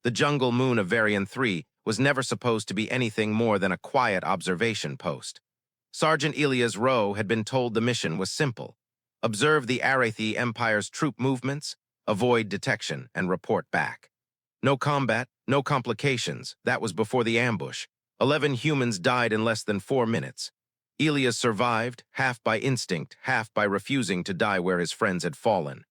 The jungle moon of Varian 3 was never supposed to be anything more than a quiet observation post. Sergeant Elias Ward had been told the mission was simple. Observe the Arathei Empire's troop movements, avoid detection, and report back. No combat, no complications. That was before the ambush. 11 humans died in less than 4 minutes. Elias survived, half by instinct, half by refusing to die where his friends had fallen.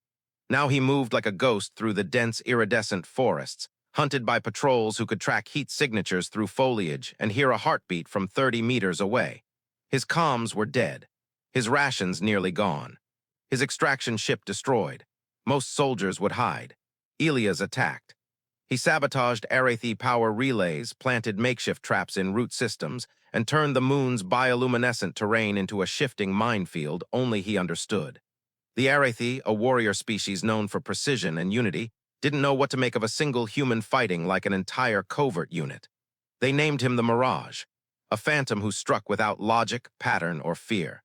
Now he moved like a ghost through the dense, iridescent forests, hunted by patrols who could track heat signatures through foliage and hear a heartbeat from 30 meters away. His comms were dead. His rations nearly gone. His extraction ship destroyed. Most soldiers would hide. Elias attacked. He sabotaged Arathei power relays, planted makeshift traps in root systems, and turned the moon's bioluminescent terrain into a shifting minefield only he understood. The Arathei, a warrior species known for precision and unity, didn't know what to make of a single human fighting like an entire covert unit. They named him the Mirage, a phantom who struck without logic, pattern, or fear.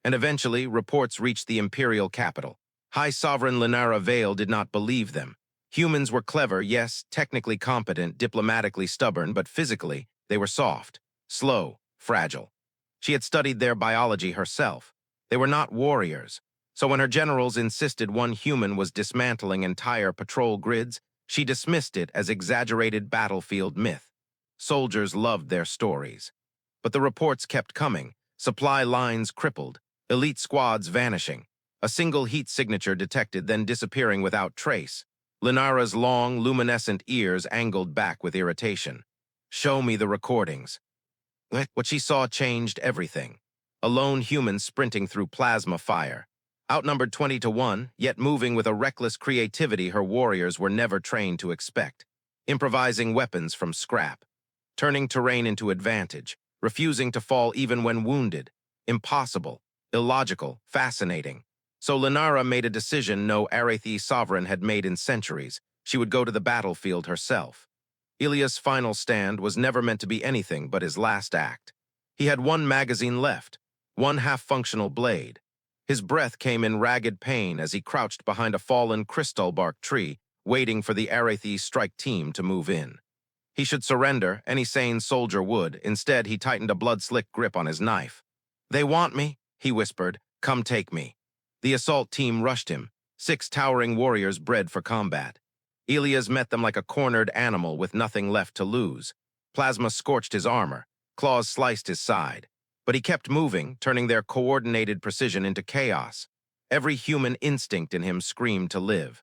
And eventually, reports reached the imperial capital. High Sovereign Linara Vale did not believe them. Humans were clever, yes, technically competent, diplomatically stubborn, but physically, they were soft, slow, fragile. She had studied their biology herself. They were not warriors. So when her generals insisted one human was dismantling entire patrol grids, she dismissed it as exaggerated battlefield myth. Soldiers loved their stories. But the reports kept coming, supply lines crippled, elite squads vanishing, a single heat signature detected then disappearing without trace. Linara's long, luminescent ears angled back with irritation. Show me the recordings. What she saw changed everything. A lone human sprinting through plasma fire. Outnumbered 20 to 1, yet moving with a reckless creativity her warriors were never trained to expect. Improvising weapons from scrap. Turning terrain into advantage. Refusing to fall even when wounded. Impossible. Illogical. Fascinating. So Linara made a decision no Arathei sovereign had made in centuries. She would go to the battlefield herself. Elias' final stand was never meant to be anything but his last act. He had one magazine left, one half-functional blade. His breath came in ragged pain as he crouched behind a fallen crystal bark tree, waiting for the Arathei strike team to move in. He should surrender, any sane soldier would. Instead, he tightened a blood-slick grip on his knife. "They want me," he whispered. "Come take me." The assault team rushed him, 6 towering warriors bred for combat. Elias met them like a cornered animal with nothing left to lose. Plasma scorched his armor, claws sliced his side. But he kept moving, turning their coordinated precision into chaos. Every human instinct in him screamed to live.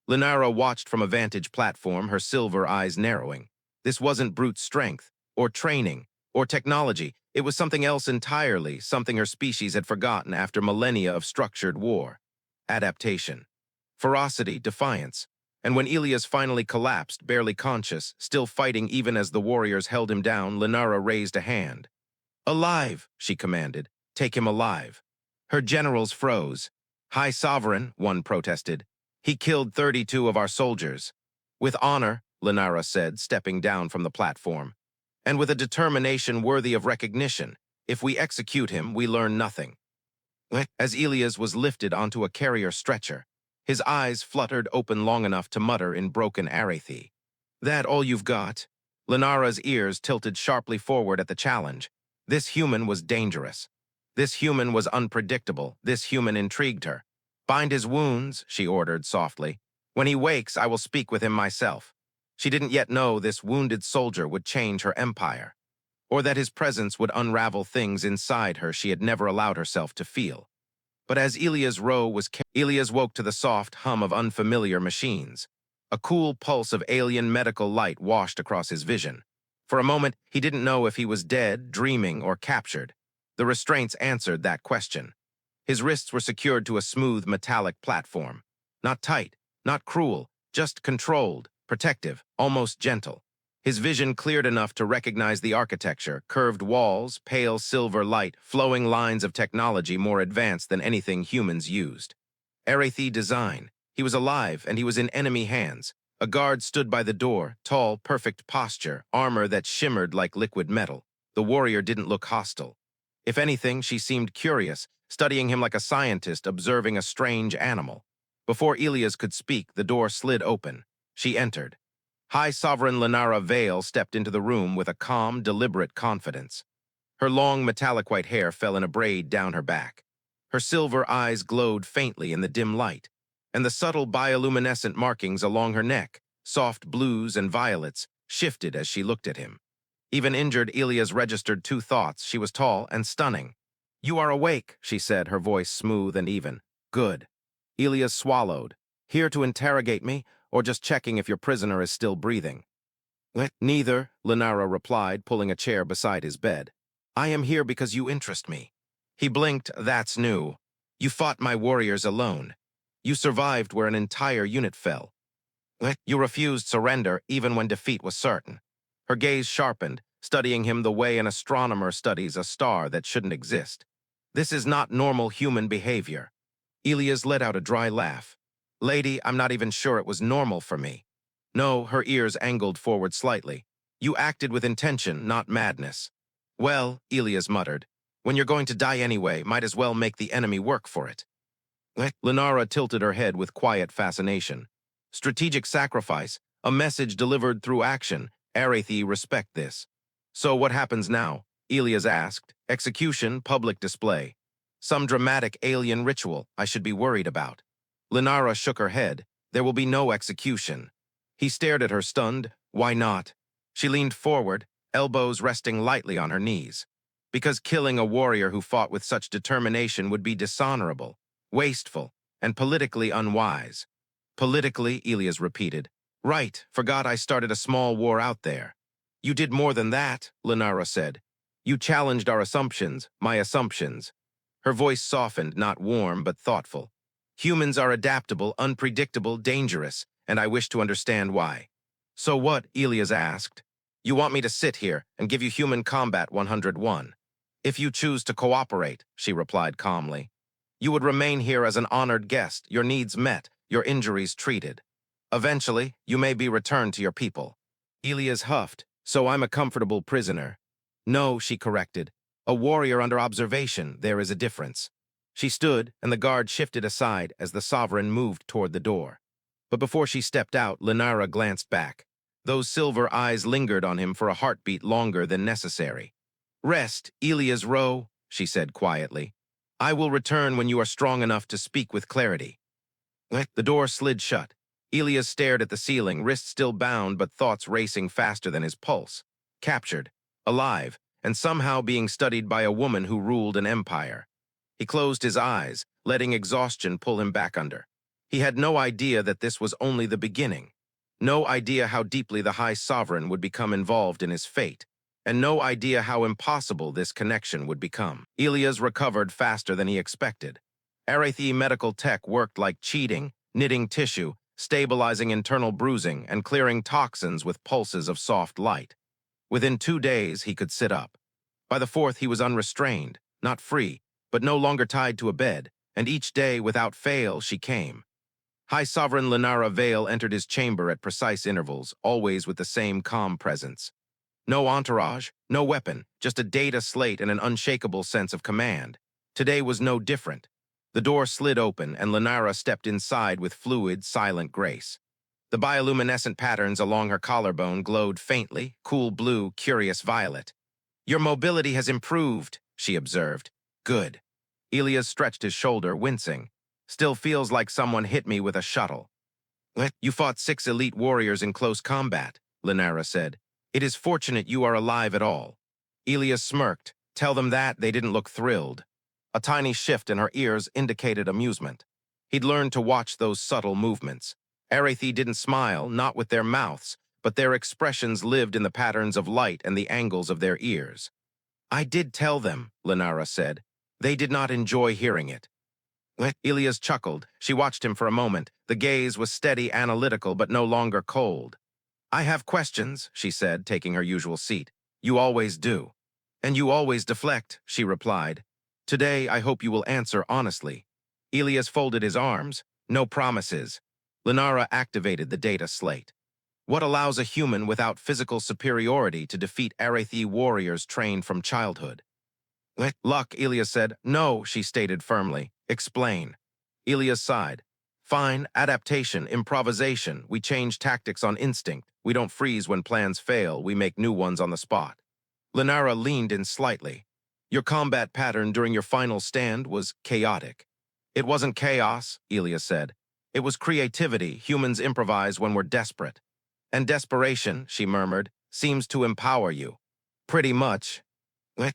Linara watched from a vantage platform, her silver eyes narrowing. This wasn't brute strength, or training, or technology. It was something else entirely, something her species had forgotten after millennia of structured war. Adaptation. Ferocity, defiance. And when Elias finally collapsed, barely conscious, still fighting even as the warriors held him down, Linara raised a hand. "Alive," she commanded. "Take him alive." Her generals froze. "High Sovereign," one protested. "He killed 32 of our soldiers." "With honor," Linara said, stepping down from the platform. "And with a determination worthy of recognition. If we execute him, we learn nothing." As Elias was lifted onto a carrier stretcher, his eyes fluttered open long enough to mutter in broken Arathei. "That all you've got?" Linara's ears tilted sharply forward at the challenge. This human was dangerous. This human was unpredictable. This human intrigued her. "Bind his wounds," she ordered softly. "When he wakes, I will speak with him myself." She didn't yet know this wounded soldier would change her empire, or that his presence would unravel things inside her she had never allowed herself to feel. But as Elias woke to the soft hum of unfamiliar machines. A cool pulse of alien medical light washed across his vision. For a moment, he didn't know if he was dead, dreaming, or captured. The restraints answered that question. His wrists were secured to a smooth metallic platform. Not tight, not cruel, just controlled, protective, almost gentle. His vision cleared enough to recognize the architecture, curved walls, pale silver light, flowing lines of technology more advanced than anything humans used. Arathei design. He was alive, and he was in enemy hands. A guard stood by the door, tall, perfect posture, armor that shimmered like liquid metal. The warrior didn't look hostile. If anything, she seemed curious, studying him like a scientist observing a strange animal. Before Elias could speak, the door slid open. She entered. High Sovereign Linara Vale stepped into the room with a calm, deliberate confidence. Her long, metallic white hair fell in a braid down her back. Her silver eyes glowed faintly in the dim light, and the subtle bioluminescent markings along her neck, soft blues and violets, shifted as she looked at him. Even injured Elias registered two thoughts. She was tall and stunning. "You are awake," she said, her voice smooth and even. "Good." Elias swallowed. "Here to interrogate me, or just checking if your prisoner is still breathing?" "Neither," Linara replied, pulling a chair beside his bed. "I am here because you interest me." He blinked. "That's new. You fought my warriors alone. You survived where an entire unit fell. You refused surrender even when defeat was certain." Her gaze sharpened, studying him the way an astronomer studies a star that shouldn't exist. "This is not normal human behavior." Elias let out a dry laugh. "Lady, I'm not even sure it was normal for me." No, her ears angled forward slightly. "You acted with intention, not madness." "Well," Elias muttered, "when you're going to die anyway, might as well make the enemy work for it." Linara tilted her head with quiet fascination. "Strategic sacrifice, a message delivered through action. Arathei respect this." "So what happens now?" Elias asked. "Execution, public display. Some dramatic alien ritual I should be worried about." Linara shook her head. "There will be no execution." He stared at her, stunned. "Why not?" She leaned forward, elbows resting lightly on her knees. "Because killing a warrior who fought with such determination would be dishonorable, wasteful, and politically unwise." "Politically," Elias repeated. "Right, forgot I started a small war out there." "You did more than that," Linara said. "You challenged our assumptions, my assumptions." Her voice softened, not warm, but thoughtful. "Humans are adaptable, unpredictable, dangerous, and I wish to understand why." "So what?" Elias asked. "You want me to sit here and give you human combat 101. "If you choose to cooperate," she replied calmly. "You would remain here as an honored guest, your needs met, your injuries treated. Eventually, you may be returned to your people." Elias huffed. "So I'm a comfortable prisoner." "No," she corrected. "A warrior under observation, there is a difference." She stood, and the guard shifted aside as the sovereign moved toward the door. But before she stepped out, Linara glanced back. Those silver eyes lingered on him for a heartbeat longer than necessary. "Rest, Elias Rowe," she said quietly. "I will return when you are strong enough to speak with clarity." The door slid shut. Elias stared at the ceiling, wrists still bound but thoughts racing faster than his pulse. Captured, alive, and somehow being studied by a woman who ruled an empire. He closed his eyes, letting exhaustion pull him back under. He had no idea that this was only the beginning. No idea how deeply the High Sovereign would become involved in his fate, and no idea how impossible this connection would become. Elias recovered faster than he expected. Arathei medical tech worked like cheating, knitting tissue, stabilizing internal bruising, and clearing toxins with pulses of soft light. Within 2 days, he could sit up. By the 4th, he was unrestrained, not free, but no longer tied to a bed, and each day, without fail, she came. High Sovereign Linara Vale entered his chamber at precise intervals, always with the same calm presence. No entourage, no weapon, just a data slate and an unshakable sense of command. Today was no different. The door slid open, and Linara stepped inside with fluid, silent grace. The bioluminescent patterns along her collarbone glowed faintly, cool blue, curious violet. "Your mobility has improved," she observed. "Good." Elias stretched his shoulder, wincing. "Still feels like someone hit me with a shuttle." "You fought 6 elite warriors in close combat," Linara said. "It is fortunate you are alive at all." Elias smirked. "Tell them that, they didn't look thrilled." A tiny shift in her ears indicated amusement. He'd learned to watch those subtle movements. Arathei didn't smile, not with their mouths, but their expressions lived in the patterns of light and the angles of their ears. "I did tell them," Linara said. "They did not enjoy hearing it." Elias chuckled. She watched him for a moment. The gaze was steady, analytical, but no longer cold. "I have questions," she said, taking her usual seat. "You always do." "And you always deflect," she replied. "Today, I hope you will answer honestly." Elias folded his arms. "No promises." Linara activated the data slate. "What allows a human without physical superiority to defeat Arathei warriors trained from childhood?" "Luck," Elias said. "No," she stated firmly. "Explain." Elias sighed. Fine, adaptation, improvisation. We change tactics on instinct. We don't freeze when plans fail. We make new ones on the spot. Linara leaned in slightly. Your combat pattern during your final stand was chaotic. It wasn't chaos, Elias said. It was creativity. Humans improvise when we're desperate. And desperation, she murmured, seems to empower you. Pretty much.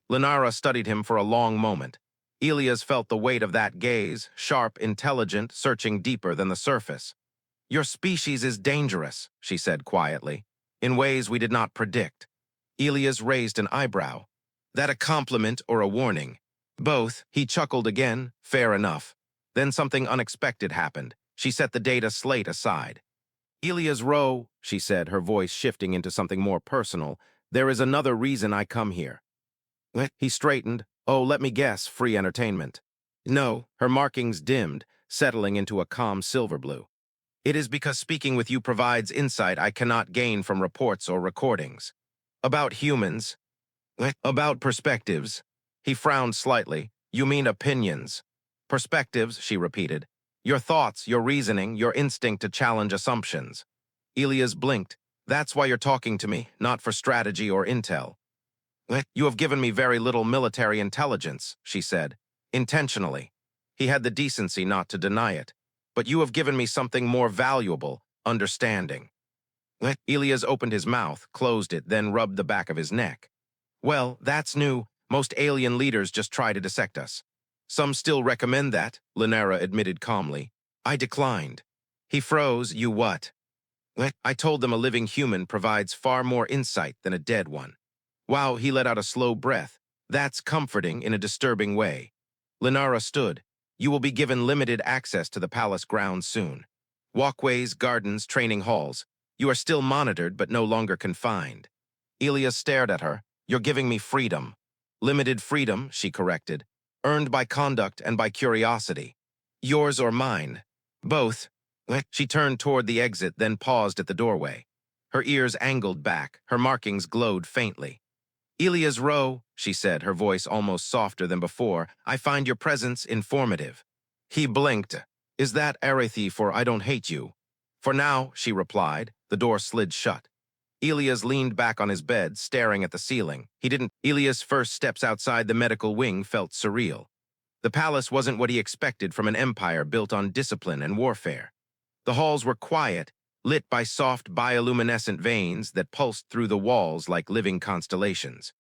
Linara studied him for a long moment. Elias felt the weight of that gaze, sharp, intelligent, searching deeper than the surface. Your species is dangerous, she said quietly, in ways we did not predict. Elias raised an eyebrow. That a compliment or a warning? Both. He chuckled again. Fair enough. Then something unexpected happened. She set the data slate aside. Elias Rowe, she said, her voice shifting into something more personal, there is another reason I come here. He straightened. Oh, let me guess, free entertainment. No, her markings dimmed, settling into a calm silver blue. It is because speaking with you provides insight I cannot gain from reports or recordings. About humans. About perspectives. He frowned slightly. You mean opinions. Perspectives, she repeated. Your thoughts, your reasoning, your instinct to challenge assumptions. Elias blinked. That's why you're talking to me, not for strategy or intel. You have given me very little military intelligence, she said, intentionally. He had the decency not to deny it. But you have given me something more valuable, understanding. Elias opened his mouth, closed it, then rubbed the back of his neck. Well, that's new. Most alien leaders just try to dissect us. Some still recommend that, Linara admitted calmly. I declined. He froze. You what? I told them a living human provides far more insight than a dead one. Wow, he let out a slow breath. That's comforting in a disturbing way. Linara stood. You will be given limited access to the palace grounds soon. Walkways, gardens, training halls. You are still monitored but no longer confined. Elias stared at her. You're giving me freedom. Limited freedom, she corrected. Earned by conduct and by curiosity. Yours or mine? Both. She turned toward the exit, then paused at the doorway. Her ears angled back, her markings glowed faintly. Elias Rowe, she said, her voice almost softer than before, I find your presence informative. He blinked. Is that Arathei for I don't hate you? For now, she replied. The door slid shut. Elias leaned back on his bed, staring at the ceiling. Elias' first steps outside the medical wing felt surreal. The palace wasn't what he expected from an empire built on discipline and warfare. The halls were quiet, lit by soft bioluminescent veins that pulsed through the walls like living constellations.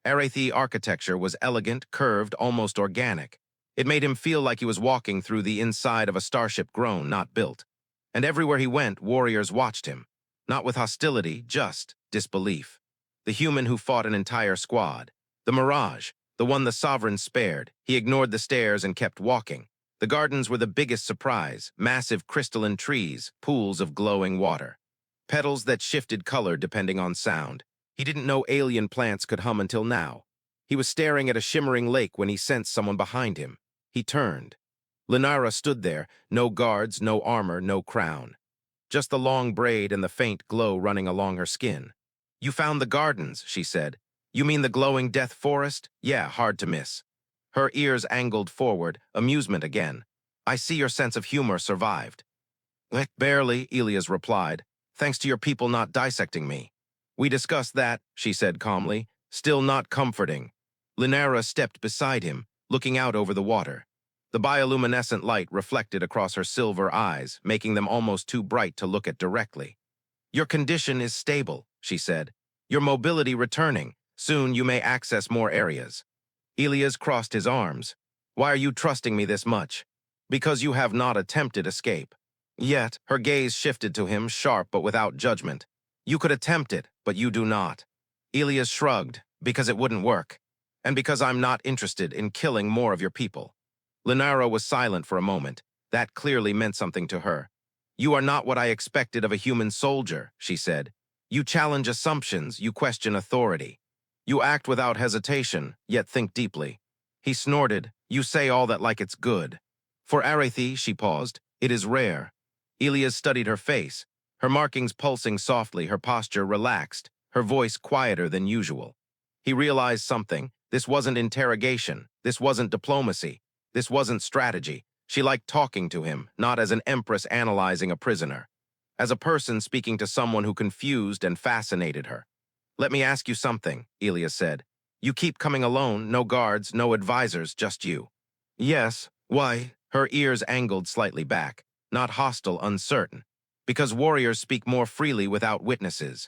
Arathei architecture was elegant, curved, almost organic. It made him feel like he was walking through the inside of a starship grown, not built. And everywhere he went, warriors watched him. Not with hostility, just disbelief. The human who fought an entire squad. The mirage, the one the sovereign spared. He ignored the stairs and kept walking. The gardens were the biggest surprise, massive crystalline trees, pools of glowing water. Petals that shifted color depending on sound. He didn't know alien plants could hum until now. He was staring at a shimmering lake when he sensed someone behind him. He turned. Linara stood there, no guards, no armor, no crown. Just the long braid and the faint glow running along her skin. You found the gardens, she said. You mean the glowing death forest? Yeah, hard to miss. Her ears angled forward, amusement again. I see your sense of humor survived. Barely, Elias replied, thanks to your people not dissecting me. We discussed that, she said calmly, still not comforting. Linara stepped beside him, looking out over the water. The bioluminescent light reflected across her silver eyes, making them almost too bright to look at directly. Your condition is stable, she said. Your mobility returning. Soon you may access more areas. Elias crossed his arms. Why are you trusting me this much? Because you have not attempted escape. Yet, her gaze shifted to him, sharp but without judgment. You could attempt it, but you do not. Elias shrugged, because it wouldn't work. And because I'm not interested in killing more of your people. Linara was silent for a moment. That clearly meant something to her. You are not what I expected of a human soldier, she said. You challenge assumptions, you question authority. You act without hesitation, yet think deeply. He snorted. You say all that like it's good. For Arathei, she paused, it is rare. Elias studied her face, her markings pulsing softly, her posture relaxed, her voice quieter than usual. He realized something. This wasn't interrogation. This wasn't diplomacy. This wasn't strategy. She liked talking to him, not as an empress analyzing a prisoner, as a person speaking to someone who confused and fascinated her. "Let me ask you something," Elias said. "You keep coming alone, no guards, no advisors, just you." "Yes, why?" Her ears angled slightly back, not hostile, uncertain. "Because warriors speak more freely without witnesses."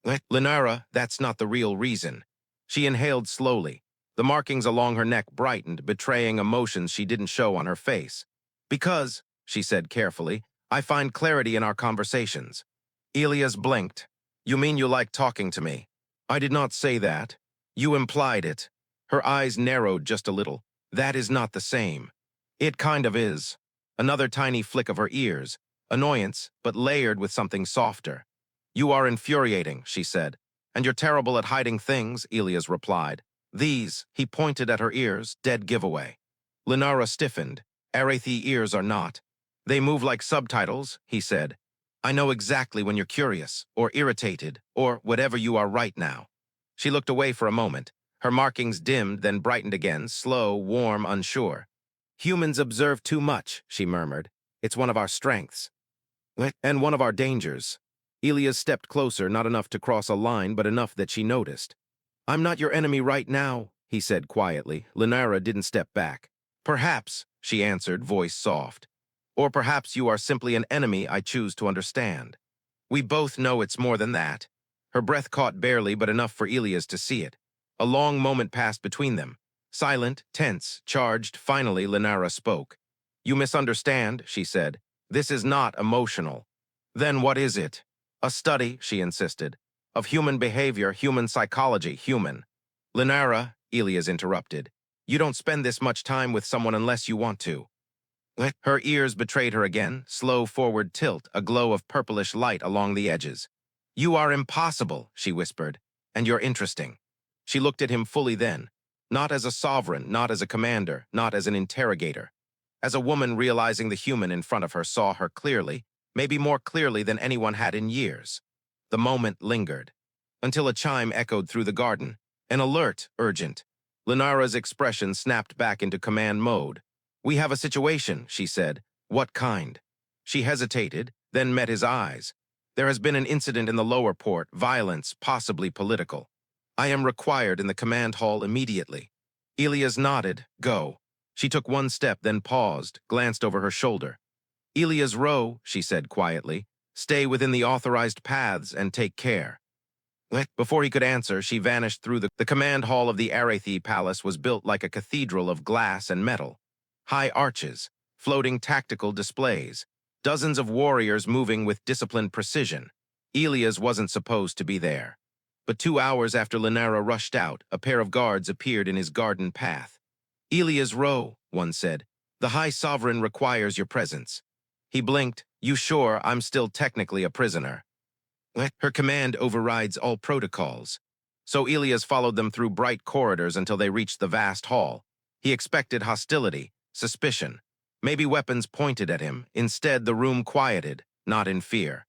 "Linara, that's not the real reason." She inhaled slowly. The markings along her neck brightened, betraying emotions she didn't show on her face. "Because," she said carefully, "I find clarity in our conversations." Elias blinked. "You mean you like talking to me?" "I did not say that. You implied it." Her eyes narrowed just a little. "That is not the same." "It kind of is." Another tiny flick of her ears. Annoyance, but layered with something softer. "You are infuriating," she said. "And you're terrible at hiding things," Elias replied. "These," he pointed at her ears, "dead giveaway." Linara stiffened. "Arathei ears are not. They move like subtitles," he said. "I know exactly when you're curious, or irritated, or whatever you are right now." She looked away for a moment. Her markings dimmed, then brightened again, slow, warm, unsure. "Humans observe too much," she murmured. "It's one of our strengths. And one of our dangers." Elias stepped closer, not enough to cross a line, but enough that she noticed. "I'm not your enemy right now," he said quietly. Linara didn't step back. "Perhaps," she answered, voice soft. "Or perhaps you are simply an enemy I choose to understand. We both know it's more than that." Her breath caught barely, but enough for Elias to see it. A long moment passed between them. Silent, tense, charged, finally Linara spoke. "You misunderstand," she said. "This is not emotional." "Then what is it?" "A study," she insisted, "of human behavior, human psychology, human." "Linara," Elias interrupted, "you don't spend this much time with someone unless you want to." Her ears betrayed her again, slow forward tilt, a glow of purplish light along the edges. "You are impossible," she whispered, "and you're interesting." She looked at him fully then, not as a sovereign, not as a commander, not as an interrogator. As a woman realizing the human in front of her saw her clearly, maybe more clearly than anyone had in years. The moment lingered, until a chime echoed through the garden, an alert, urgent. Linara's expression snapped back into command mode. "We have a situation," she said. "What kind?" She hesitated, then met his eyes. "There has been an incident in the lower port, violence, possibly political. I am required in the command hall immediately." Elias nodded. "Go." She took one step, then paused, glanced over her shoulder. "Elias row," she said quietly. "Stay within the authorized paths and take care." Before he could answer, she vanished through the command hall of the Arathei Palace was built like a cathedral of glass and metal. High arches, floating tactical displays, dozens of warriors moving with disciplined precision. Elias wasn't supposed to be there. But 2 hours after Linara rushed out, a pair of guards appeared in his garden path. "Elias row," one said. "The High Sovereign requires your presence." He blinked. "You sure I'm still technically a prisoner?" "Her command overrides all protocols." So Elias followed them through bright corridors until they reached the vast hall. He expected hostility, suspicion, maybe weapons pointed at him. Instead, the room quieted, not in fear.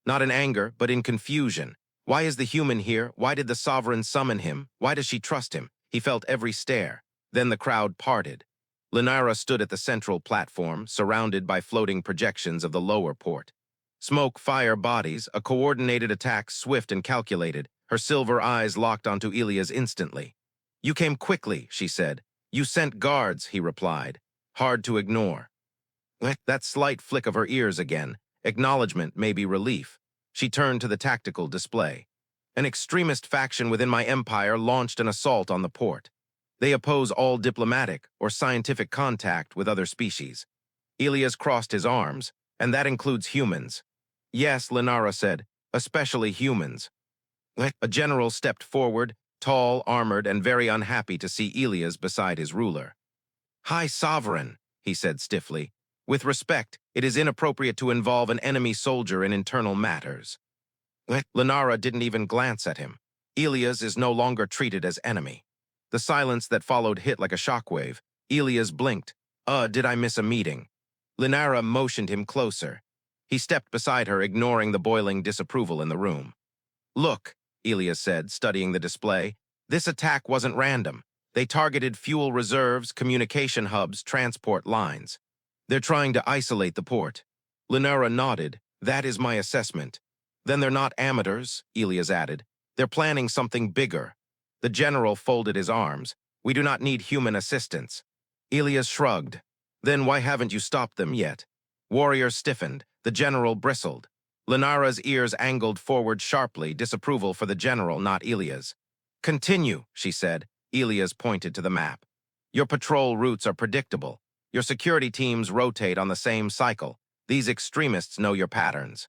Not in anger, but in confusion. Why is the human here? Why did the sovereign summon him? Why does she trust him? He felt every stare. Then the crowd parted. Linara stood at the central platform, surrounded by floating projections of the lower port. Smoke, fire, bodies, a coordinated attack swift and calculated. Her silver eyes locked onto Elias instantly. "You came quickly," she said. "You sent guards," he replied. Hard to ignore. That slight flick of her ears again, acknowledgement, maybe relief. She turned to the tactical display. "An extremist faction within my empire launched an assault on the port. They oppose all diplomatic or scientific contact with other species." Elias crossed his arms, "And that includes humans." "Yes," Linara said, "especially humans." A general stepped forward, tall, armored, and very unhappy to see Elias beside his ruler. "High Sovereign," he said stiffly. "With respect, it is inappropriate to involve an enemy soldier in internal matters." Linara didn't even glance at him. Elias is no longer treated as enemy. The silence that followed hit like a shockwave. Elias blinked. Did I miss a meeting?" Linara motioned him closer. He stepped beside her, ignoring the boiling disapproval in the room. "Look," Elias said, studying the display. "This attack wasn't random. They targeted fuel reserves, communication hubs, transport lines. They're trying to isolate the port. Linara nodded. That is my assessment. Then they're not amateurs, Elias added. They're planning something bigger. The general folded his arms. We do not need human assistance. Elias shrugged. Then why haven't you stopped them yet? Warrior stiffened. The general bristled. Linara's ears angled forward sharply, disapproval for the general, not Elias. Continue, she said. Elias pointed to the map. Your patrol routes are predictable. Your security teams rotate on the same cycle. These extremists know your patterns.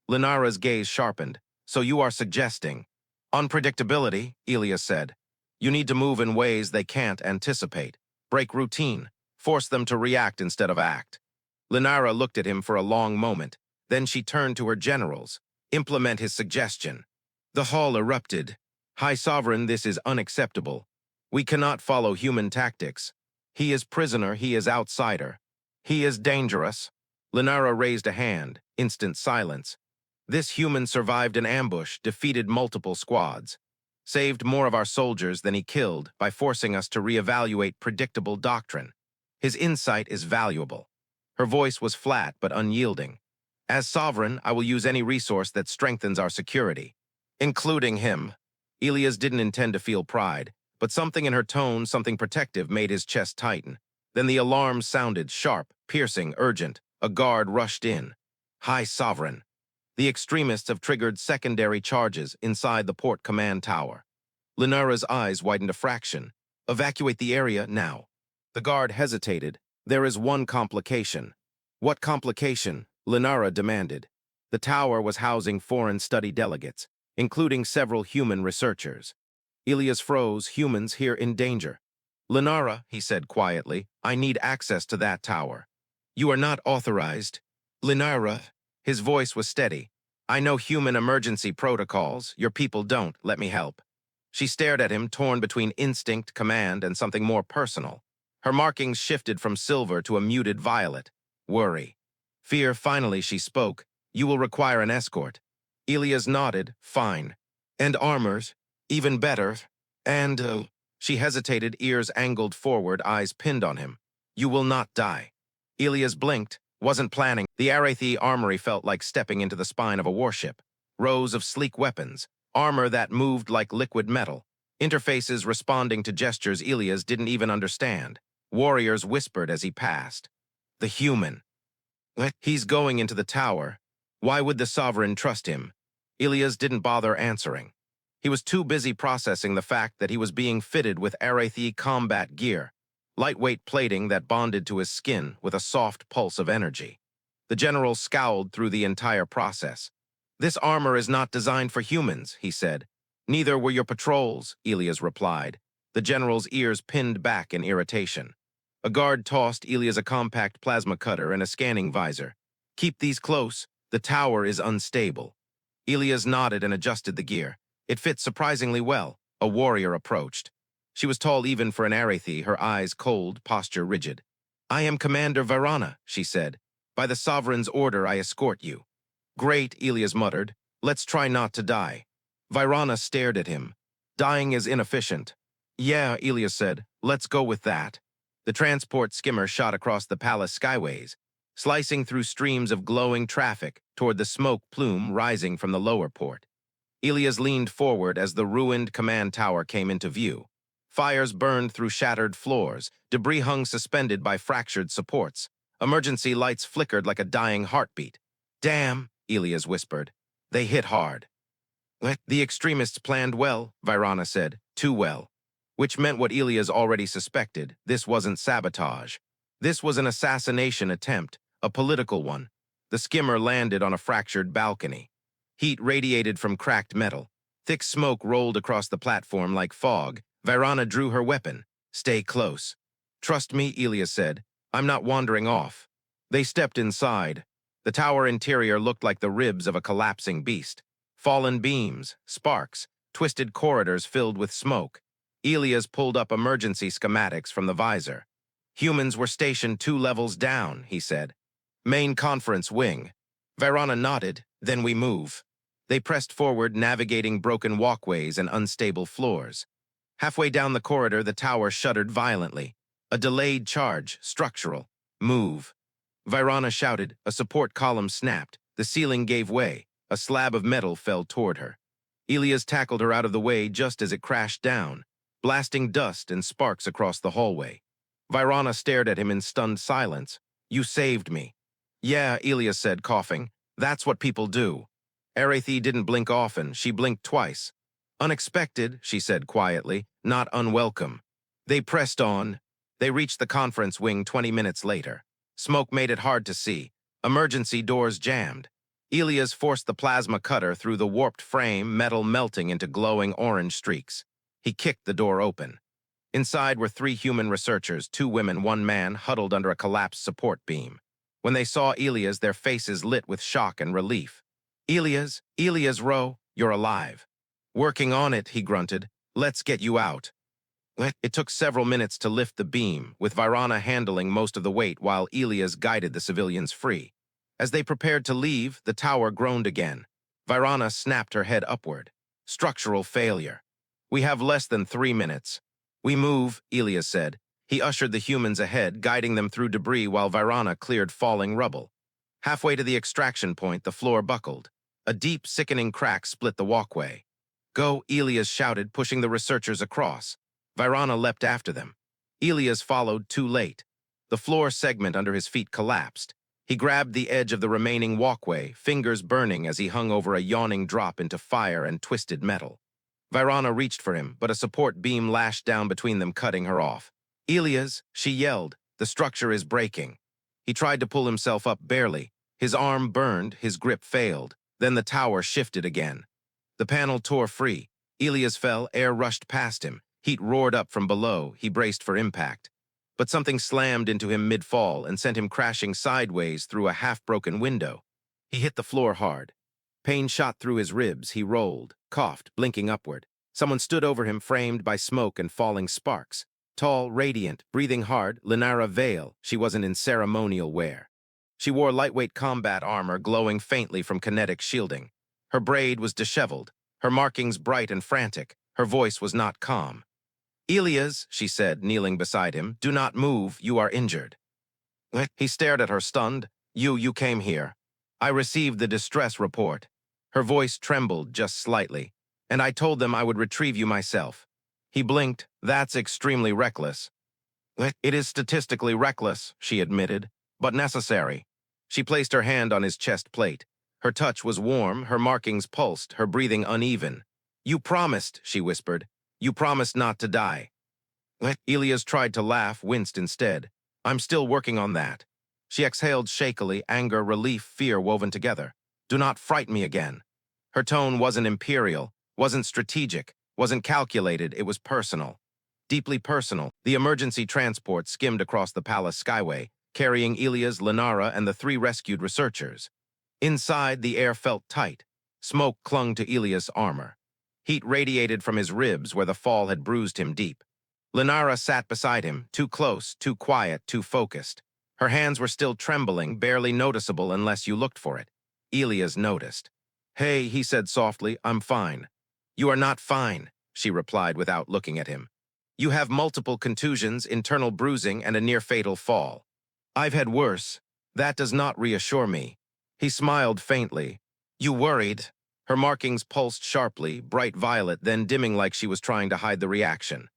Linara's gaze sharpened. So you are suggesting unpredictability, Elias said. You need to move in ways they can't anticipate. Break routine. Force them to react instead of act. Linara looked at him for a long moment. Then she turned to her generals. Implement his suggestion. The hall erupted. High Sovereign, this is unacceptable. We cannot follow human tactics. He is prisoner, he is outsider. He is dangerous. Linara raised a hand. Instant silence. This human survived an ambush, defeated multiple squads. Saved more of our soldiers than he killed by forcing us to reevaluate predictable doctrine. His insight is valuable. Her voice was flat but unyielding. As sovereign, I will use any resource that strengthens our security, including him. Elias didn't intend to feel pride, but something in her tone, something protective, made his chest tighten. Then the alarm sounded, sharp, piercing, urgent. A guard rushed in. High Sovereign. The extremists have triggered secondary charges inside the port command tower. Linara's eyes widened a fraction. Evacuate the area now. The guard hesitated. There is one complication. What complication? Linara demanded. The tower was housing foreign study delegates, including several human researchers. Elias froze. Humans here in danger. Linara, he said quietly, I need access to that tower. You are not authorized. Linara, his voice was steady. I know human emergency protocols. Your people don't. Let me help. She stared at him, torn between instinct, command, and something more personal. Her markings shifted from silver to a muted violet. Worry. Fear. Finally, she spoke. You will require an escort. Elias nodded. Fine. And armors. Even better. And, She hesitated, ears angled forward, eyes pinned on him. You will not die. Elias blinked. Wasn't planning. The Arathei armory felt like stepping into the spine of a warship. Rows of sleek weapons. Armor that moved like liquid metal. Interfaces responding to gestures Elias didn't even understand. Warriors whispered as he passed. The human. He's going into the tower. Why would the sovereign trust him? Elias didn't bother answering. He was too busy processing the fact that he was being fitted with Arathei combat gear, lightweight plating that bonded to his skin with a soft pulse of energy. The general scowled through the entire process. This armor is not designed for humans, he said. Neither were your patrols, Elias replied. The general's ears pinned back in irritation. A guard tossed Elias a compact plasma cutter and a scanning visor. Keep these close. The tower is unstable. Elias nodded and adjusted the gear. It fit surprisingly well. A warrior approached. She was tall even for an Arathei, her eyes cold, posture rigid. I am Commander Varana, she said. By the Sovereign's order, I escort you. Great, Elias muttered. Let's try not to die. Varana stared at him. Dying is inefficient. Yeah, Elias said. Let's go with that. The transport skimmer shot across the palace skyways, slicing through streams of glowing traffic toward the smoke plume rising from the lower port. Elias leaned forward as the ruined command tower came into view. Fires burned through shattered floors, debris hung suspended by fractured supports. Emergency lights flickered like a dying heartbeat. Damn, Elias whispered. They hit hard. The extremists planned well, Varana said. Too well. Which meant what Elias already suspected. This wasn't sabotage. This was an assassination attempt, a political one. The skimmer landed on a fractured balcony. Heat radiated from cracked metal. Thick smoke rolled across the platform like fog. Varana drew her weapon. Stay close. Trust me, Elias said. I'm not wandering off. They stepped inside. The tower interior looked like the ribs of a collapsing beast. Fallen beams, sparks, twisted corridors filled with smoke. Elias pulled up emergency schematics from the visor. Humans were stationed 2 levels down, he said. Main conference wing. Varana nodded. Then we move. They pressed forward, navigating broken walkways and unstable floors. Halfway down the corridor, the tower shuddered violently. A delayed charge, structural. Move. Virana shouted. A support column snapped. The ceiling gave way. A slab of metal fell toward her. Elias tackled her out of the way just as it crashed down, blasting dust and sparks across the hallway. Virana stared at him in stunned silence. "You saved me." "Yeah," Elias said, coughing. "That's what people do." Arathei didn't blink often. She blinked twice. "Unexpected," she said quietly, "not unwelcome." They pressed on. They reached the conference wing 20 minutes later. Smoke made it hard to see. Emergency doors jammed. Elias forced the plasma cutter through the warped frame, metal melting into glowing orange streaks. He kicked the door open. Inside were 3 human researchers, 2 women, 1 man, huddled under a collapsed support beam. When they saw Elias, their faces lit with shock and relief. Elias Rowe, you're alive." "Working on it," he grunted. "Let's get you out." It took several minutes to lift the beam, with Virana handling most of the weight while Elias guided the civilians free. As they prepared to leave, the tower groaned again. Virana snapped her head upward. "Structural failure. We have less than 3 minutes." "We move," Elias said. He ushered the humans ahead, guiding them through debris while Virana cleared falling rubble. Halfway to the extraction point, the floor buckled. A deep, sickening crack split the walkway. "Go," Elias shouted, pushing the researchers across. Virana leapt after them. Elias followed too late. The floor segment under his feet collapsed. He grabbed the edge of the remaining walkway, fingers burning as he hung over a yawning drop into fire and twisted metal. Virana reached for him, but a support beam lashed down between them, cutting her off. "Elias," she yelled, "the structure is breaking." He tried to pull himself up barely. His arm burned, his grip failed. Then the tower shifted again. The panel tore free. Elias fell, air rushed past him. Heat roared up from below. He braced for impact. But something slammed into him mid-fall and sent him crashing sideways through a half-broken window. He hit the floor hard. Pain shot through his ribs. He rolled, coughed, blinking upward. Someone stood over him, framed by smoke and falling sparks. Tall, radiant, breathing hard, Linara Vale. She wasn't in ceremonial wear. She wore lightweight combat armor glowing faintly from kinetic shielding. Her braid was disheveled, her markings bright and frantic. Her voice was not calm. "Elias," she said, kneeling beside him, "do not move, you are injured." He stared at her, stunned. You came here." "I received the distress report." Her voice trembled just slightly. "And I told them I would retrieve you myself." He blinked. "That's extremely reckless." "It is statistically reckless," she admitted, "but necessary." She placed her hand on his chest plate. Her touch was warm, her markings pulsed, her breathing uneven. "You promised," she whispered. "You promised not to die." Elias tried to laugh, winced instead. "I'm still working on that." She exhaled shakily, anger, relief, fear woven together. "Do not fright me again." Her tone wasn't imperial, wasn't strategic, wasn't calculated, it was personal. Deeply personal. The emergency transport skimmed across the palace skyway, carrying Elias, Linara, and the 3 rescued researchers. Inside, the air felt tight. Smoke clung to Elias' armor. Heat radiated from his ribs where the fall had bruised him deep. Linara sat beside him, too close, too quiet, too focused. Her hands were still trembling, barely noticeable unless you looked for it. Elias noticed. "Hey," he said softly, "I'm fine." "You are not fine," she replied without looking at him. "You have multiple contusions, internal bruising, and a near-fatal fall. I've had worse. That does not reassure me." He smiled faintly. "You worried?" Her markings pulsed sharply, bright violet, then dimming like she was trying to hide the reaction.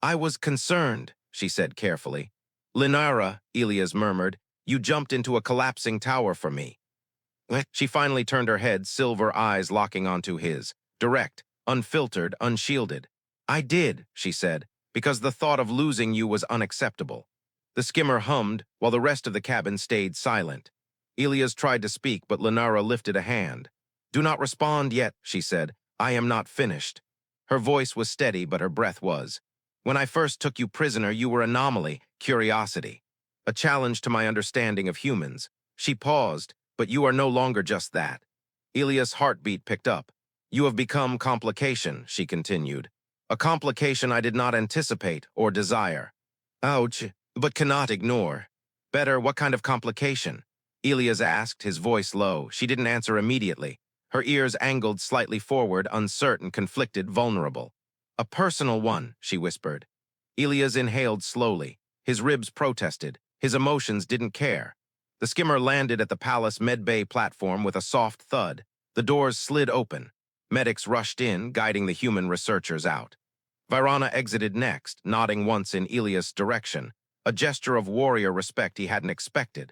"I was concerned," she said carefully. "Linara," Elias murmured, "you jumped into a collapsing tower for me." She finally turned her head, silver eyes locking onto his, direct, unfiltered, unshielded. "I did," she said, "because the thought of losing you was unacceptable." The skimmer hummed, while the rest of the cabin stayed silent. Elias tried to speak, but Linara lifted a hand. "Do not respond yet," she said. "I am not finished." Her voice was steady, but her breath was. "When I first took you prisoner, you were anomaly, curiosity. A challenge to my understanding of humans." She paused, "But you are no longer just that." Elias' heartbeat picked up. "You have become complication," she continued. "A complication I did not anticipate or desire." "Ouch, but cannot ignore." "Better, what kind of complication?" Elias asked, his voice low. She didn't answer immediately. Her ears angled slightly forward, uncertain, conflicted, vulnerable. "A personal one," she whispered. Elias inhaled slowly. His ribs protested. His emotions didn't care. The skimmer landed at the palace medbay platform with a soft thud. The doors slid open. Medics rushed in, guiding the human researchers out. Virana exited next, nodding once in Elias' direction, a gesture of warrior respect he hadn't expected.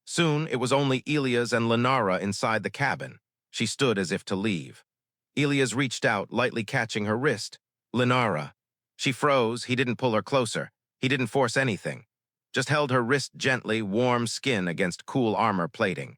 Soon, it was only Elias and Linara inside the cabin. She stood as if to leave. Elias reached out, lightly catching her wrist. Linara. She froze. He didn't pull her closer. He didn't force anything. Just held her wrist gently, warm skin against cool armor plating.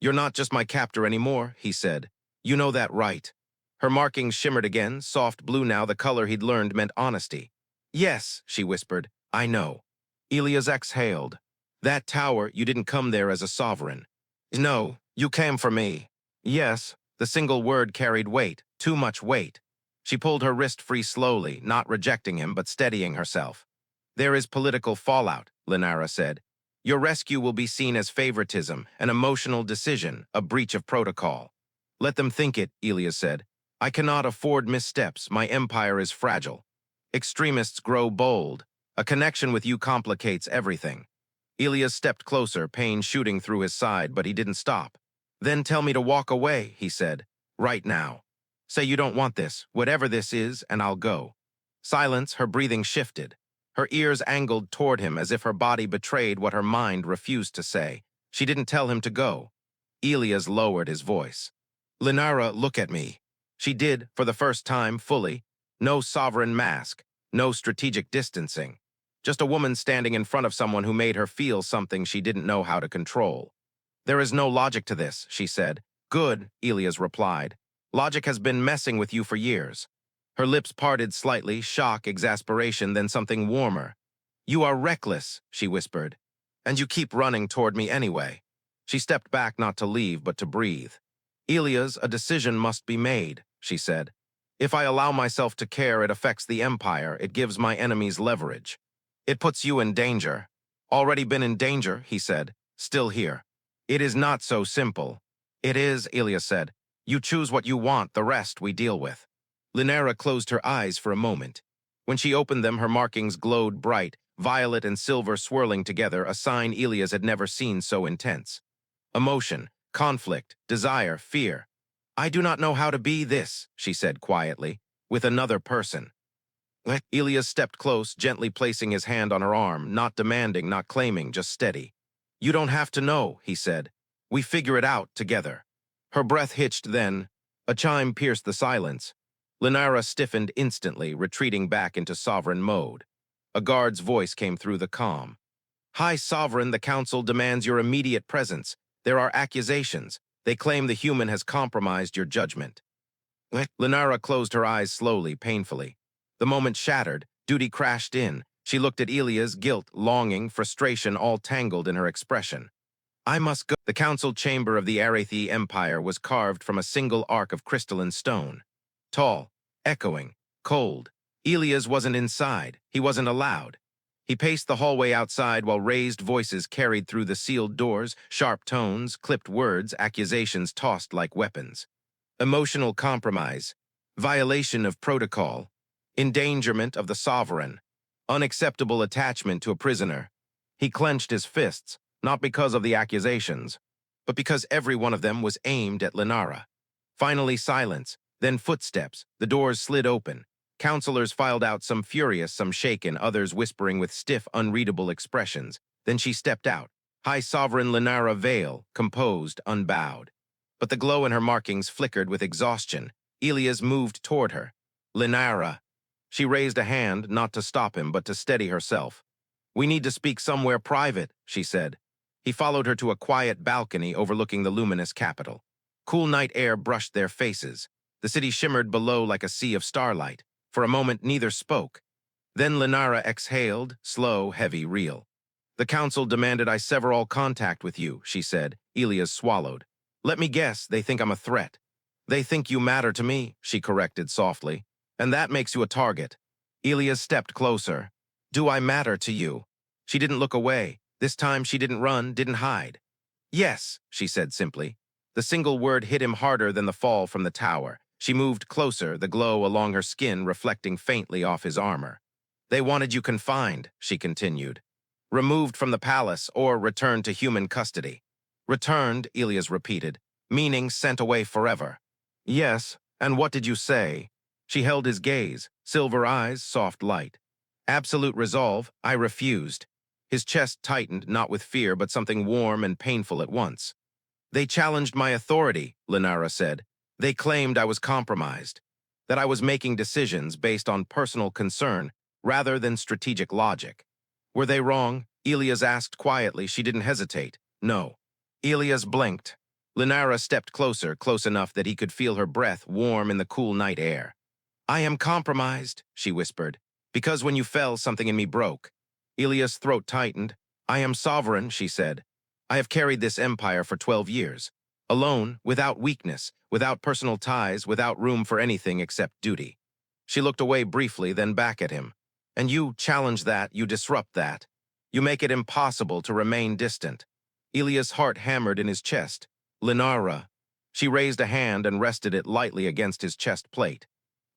"You're not just my captor anymore," he said. "You know that, right?" Her markings shimmered again, soft blue now, the color he'd learned meant honesty. "Yes," she whispered, "I know." Elias exhaled. "That tower, you didn't come there as a sovereign." "No, you came for me." "Yes." The single word carried weight, too much weight. She pulled her wrist free slowly, not rejecting him but steadying herself. "There is political fallout," Linara said. "Your rescue will be seen as favoritism, an emotional decision, a breach of protocol." "Let them think it," Elias said. "I cannot afford missteps. My empire is fragile. Extremists grow bold. A connection with you complicates everything." Elias stepped closer, pain shooting through his side, but he didn't stop. "Then tell me to walk away," he said. "Right now. Say you don't want this, whatever this is, and I'll go." Silence, her breathing shifted. Her ears angled toward him as if her body betrayed what her mind refused to say. She didn't tell him to go. Elias lowered his voice. "Linara, look at me." She did, for the first time, fully. No sovereign mask, no strategic distancing. Just a woman standing in front of someone who made her feel something she didn't know how to control. "There is no logic to this," she said. "Good," Elias replied. "Logic has been messing with you for years." Her lips parted slightly, shock, exasperation, then something warmer. "You are reckless," she whispered. "And you keep running toward me anyway." She stepped back not to leave, but to breathe. "Elias, a decision must be made," she said. "If I allow myself to care, it affects the Empire. It gives my enemies leverage. It puts you in danger." "Already been in danger," he said. "Still here." "It is not so simple." "It is," Elias said. "You choose what you want, the rest we deal with." Linara closed her eyes for a moment. When she opened them, her markings glowed bright, violet and silver swirling together, a sign Elias had never seen so intense. Emotion, conflict, desire, fear. "I do not know how to be this," she said quietly, "with another person." Elias stepped close, gently placing his hand on her arm, not demanding, not claiming, just steady. "You don't have to know," he said. "We figure it out together." Her breath hitched then. A chime pierced the silence. Linara stiffened instantly, retreating back into sovereign mode. A guard's voice came through the calm. "High Sovereign, the Council demands your immediate presence. There are accusations. They claim the human has compromised your judgment." Linara closed her eyes slowly, painfully. The moment shattered, duty crashed in. She looked at Elias, guilt, longing, frustration all tangled in her expression. "I must go." The council chamber of the Arathei Empire was carved from a single arc of crystalline stone. Tall, echoing, cold. Elias wasn't inside. He wasn't allowed. He paced the hallway outside while raised voices carried through the sealed doors, sharp tones, clipped words, accusations tossed like weapons. Emotional compromise, violation of protocol, endangerment of the sovereign, unacceptable attachment to a prisoner. He clenched his fists, not because of the accusations, but because every one of them was aimed at Linara. Finally silence, then footsteps. The doors slid open. Counselors filed out, some furious, some shaken, others whispering with stiff, unreadable expressions. Then she stepped out. High Sovereign Linara Vale, composed, unbowed. But the glow in her markings flickered with exhaustion. Elias moved toward her. "Linara." She raised a hand, not to stop him, but to steady herself. "We need to speak somewhere private," she said. He followed her to a quiet balcony overlooking the luminous capital. Cool night air brushed their faces. The city shimmered below like a sea of starlight. For a moment, neither spoke. Then Linara exhaled, slow, heavy, real. "The council demanded I sever all contact with you," she said. Elias swallowed. "Let me guess, they think I'm a threat." "They think you matter to me," she corrected softly. "And that makes you a target." Elias stepped closer. "Do I matter to you?" She didn't look away. This time she didn't run, didn't hide. "Yes," she said simply. The single word hit him harder than the fall from the tower. She moved closer, the glow along her skin reflecting faintly off his armor. "They wanted you confined," she continued. "Removed from the palace or returned to human custody. Returned, Elias repeated, meaning sent away forever. Yes, and what did you say? She held his gaze, silver eyes, soft light. Absolute resolve, I refused. His chest tightened, not with fear, but something warm and painful at once. They challenged my authority, Linara said. They claimed I was compromised, that I was making decisions based on personal concern rather than strategic logic. Were they wrong? Elias asked quietly. She didn't hesitate. No. Elias blinked. Linara stepped closer, close enough that he could feel her breath warm in the cool night air. I am compromised, she whispered, because when you fell, something in me broke. Elias' throat tightened. I am sovereign, she said. I have carried this empire for 12 years. Alone, without weakness, without personal ties, without room for anything except duty. She looked away briefly, then back at him. And you challenge that, you disrupt that. You make it impossible to remain distant. Elias' heart hammered in his chest. Linara. She raised a hand and rested it lightly against his chest plate.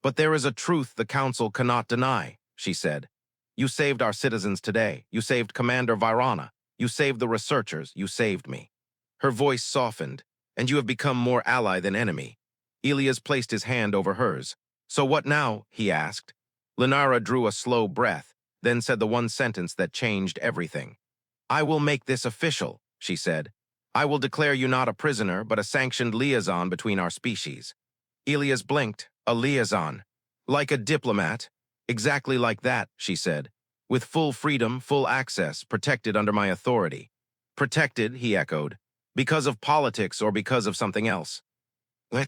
But there is a truth the council cannot deny, she said. You saved our citizens today. You saved Commander Virana. You saved the researchers. You saved me. Her voice softened, and you have become more ally than enemy. Elias placed his hand over hers. So what now? He asked. Linara drew a slow breath, then said the one sentence that changed everything. I will make this official, she said. I will declare you not a prisoner, but a sanctioned liaison between our species. Elias blinked. A liaison. Like a diplomat. Exactly like that, she said. With full freedom, full access, protected under my authority. Protected, he echoed. Because of politics or because of something else?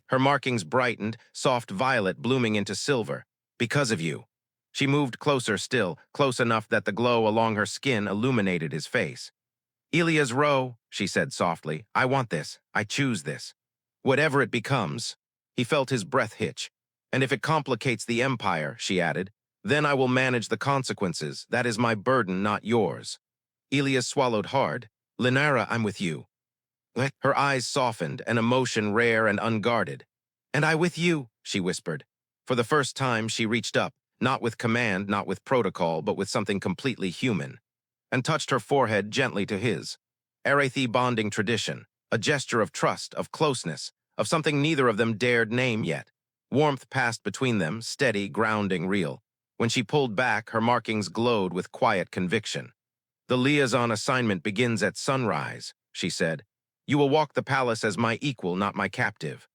Her markings brightened, soft violet blooming into silver. Because of you. She moved closer still, close enough that the glow along her skin illuminated his face. Elias Rowe, she said softly, I want this. I choose this. Whatever it becomes. He felt his breath hitch. And if it complicates the empire, she added, then I will manage the consequences. That is my burden, not yours. Elias swallowed hard. Linara, I'm with you. Her eyes softened, an emotion rare and unguarded. And I with you, she whispered. For the first time, she reached up, not with command, not with protocol, but with something completely human, and touched her forehead gently to his. Arathei bonding tradition, a gesture of trust, of closeness, of something neither of them dared name yet. Warmth passed between them, steady, grounding, real. When she pulled back, her markings glowed with quiet conviction. The liaison assignment begins at sunrise, she said. You will walk the palace as my equal, not my captive.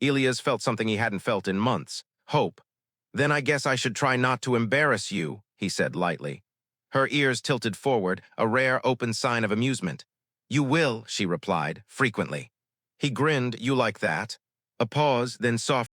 Elias felt something he hadn't felt in months, hope. Then I guess I should try not to embarrass you, he said lightly. Her ears tilted forward, a rare open sign of amusement. You will, she replied, frequently. He grinned, you like that? A pause, then soft